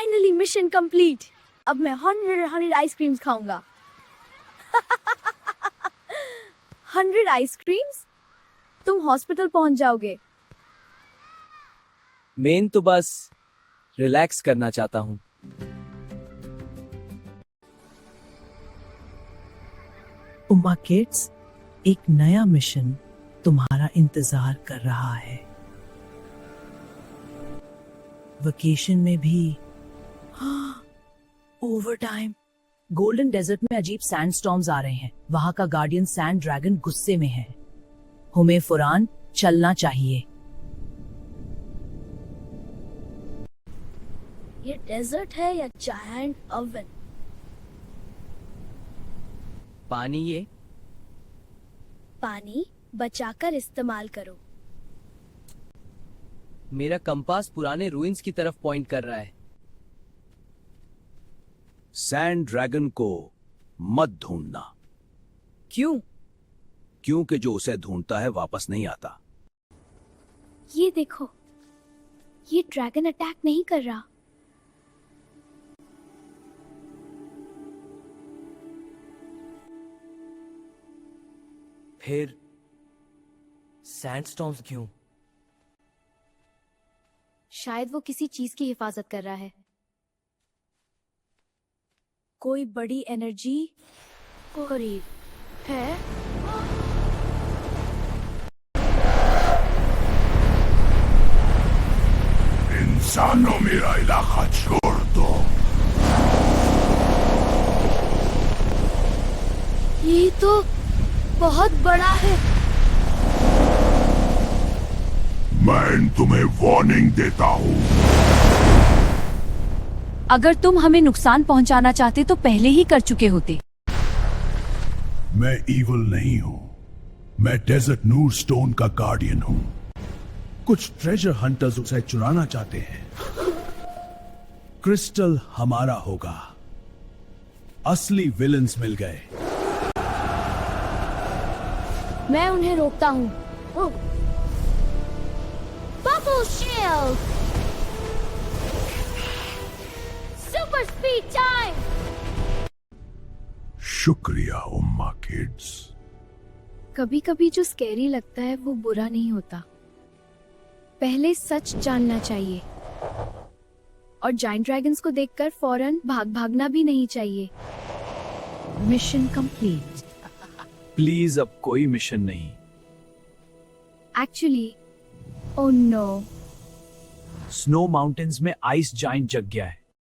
Finally mission complete. अब मैं 100 ice creams खाऊंगा। 100 आइसक्रीम्स? तुम हॉस्पिटल पहुंच जाओगे। मेन तो बस रिलैक्स करना चाहता हूँ। उमा किड्स, एक नया मिशन तुम्हारा इंतजार कर रहा है। वेकेशन में भी ओवर टाइम। गोल्डन डेजर्ट में अजीब सैंड स्टॉर्म्स आ रहे हैं। वहां का गार्डियन सैंड ड्रैगन गुस्से में है। हमें फौरन चलना चाहिए। ये डेजर्ट है या जायंट ओवन? पानी ये पानी बचाकर इस्तेमाल करो। मेरा कंपास पुराने रूइंस की तरफ पॉइंट कर रहा है। सैंड ड्रैगन को मत ढूंढना, क्यों? क्योंकि जो उसे ढूंढता है वापस नहीं आता। ये देखो, ये ड्रैगन अटैक नहीं कर रहा। फिर सैंडस्टॉर्म्स क्यों? शायद वो किसी चीज की हिफाजत कर रहा है। कोई बड़ी एनर्जी करीब है। इंसानों, मेरा इलाका छोड़ दो। ये तो बहुत बड़ा है। मैं तुम्हें वार्निंग देता हूँ। अगर तुम हमें नुकसान पहुंचाना चाहते तो पहले ही कर चुके होते। मैं इविल नहीं हूँ। मैं डेजर्ट नूर स्टोन का गार्डियन हूँ। कुछ ट्रेजर हंटर्स उसे चुराना चाहते हैं। क्रिस्टल हमारा होगा। असली विलन्स मिल गए। मैं उन्हें रोकता हूँ। Bubble shield, super speed time. शुक्रिया उम्मा किड्स। कभी कभी जो स्कैरी लगता है वो बुरा नहीं होता। पहले सच जानना चाहिए। और जायंट ड्रैगन्स को देखकर फौरन भागना भी नहीं चाहिए। Mission complete. प्लीज अब कोई मिशन नहीं। Actually, oh no, snow mountains में आइस जाइंट जग गया है।